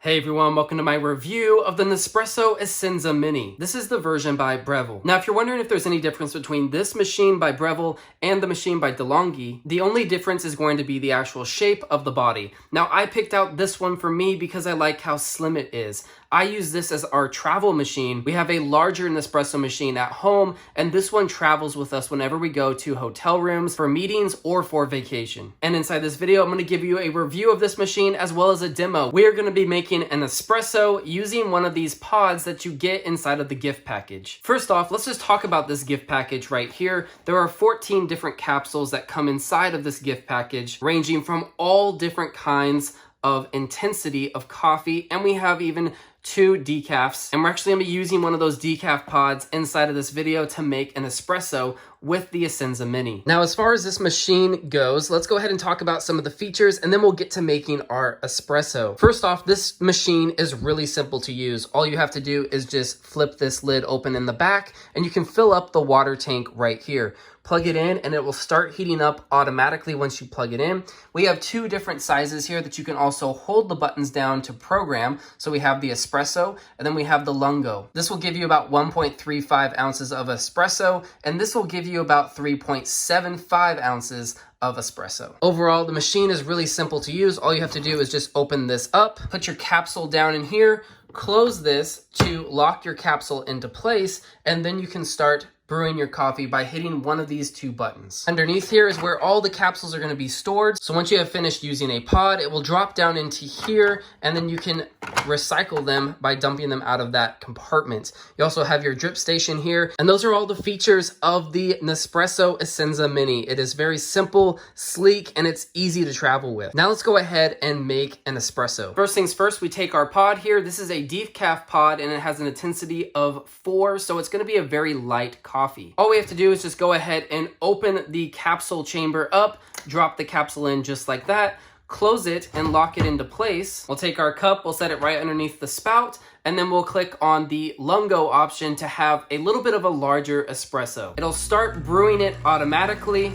Hey everyone, welcome to my review of the Nespresso Essenza Mini. This is the version by Breville. Now, if you're wondering if there's any difference between this machine by Breville and the machine by Lungo, the only difference is going to be the actual shape of the body. Now, I picked out this one for me because I like how slim it is. I use this as our travel machine. We have a larger Nespresso machine at home, and this one travels with us whenever we go to hotel rooms, for meetings, or for vacation. And inside this video, I'm going to give you a review of this machine as well as a demo. We're going to be making an espresso using one of these pods that you get inside of the gift package. First off, let's just talk about this gift package right here. There are 14 different capsules that come inside of this gift package, ranging from all different kinds of intensity of coffee, and we have even 2 decafs, and we're actually going to be using one of those decaf pods inside of this video to make an espresso with the Essenza Mini. Now, as far as this machine goes, let's go ahead and talk about some of the features, and then we'll get to making our espresso. First off, this machine is really simple to use. All you have to do is just flip this lid open in the back, and you can fill up the water tank right here. Plug it in, and it will start heating up automatically once you plug it in. We have 2 different sizes here that you can also hold the buttons down to program. So we have the Espresso, and then we have the Lungo. This will give you about 1.35 ounces of espresso, and this will give you about 3.75 ounces of espresso. Overall, the machine is really simple to use. All you have to do is just open this up, put your capsule down in here, close this to lock your capsule into place, and then you can start brewing your coffee by hitting one of these 2 buttons. Underneath here is where all the capsules are going to be stored. So once you have finished using a pod, it will drop down into here, and then you can recycle them by dumping them out of that compartment. You also have your drip station here, and those are all the features of the Nespresso Essenza Mini. It is very simple, sleek, and it's easy to travel with. Now let's go ahead and make an espresso. First things first, we take our pod here. This is a decaf pod, and it has an intensity of 4, so it's going to be a very light coffee. All we have to do is just go ahead and open the capsule chamber up, drop the capsule in just like that, close it and lock it into place. We'll take our cup, we'll set it right underneath the spout, and then we'll click on the Lungo option to have a little bit of a larger espresso. It'll start brewing it automatically,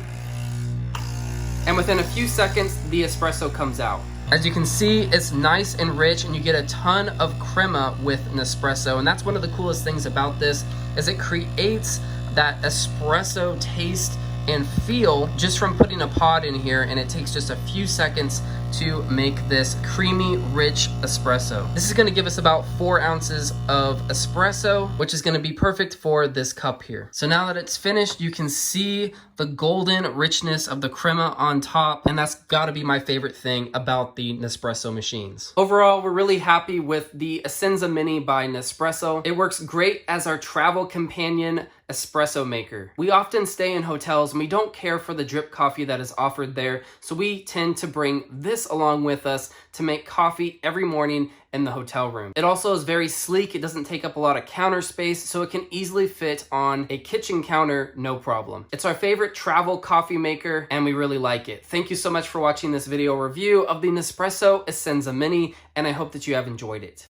and within a few seconds, the espresso comes out. As you can see, it's nice and rich, and you get a ton of crema with Nespresso, and that's one of the coolest things about this, is it creates that espresso taste and feel just from putting a pod in here, and it takes just a few seconds to make this creamy, rich espresso. This is going to give us about 4 ounces of espresso, which is going to be perfect for this cup here. So now that it's finished, you can see the golden richness of the crema on top, and that's got to be my favorite thing about the Nespresso machines. Overall, we're really happy with the Essenza Mini by Nespresso. It works great as our travel companion espresso maker. We often stay in hotels and we don't care for the drip coffee that is offered there, so we tend to bring this along with us to make coffee every morning in the hotel room. It also is very sleek. It doesn't take up a lot of counter space, so it can easily fit on a kitchen counter, no problem. It's our favorite travel coffee maker, and we really like it. Thank you so much for watching this video review of the Nespresso Essenza Mini, and I hope that you have enjoyed it.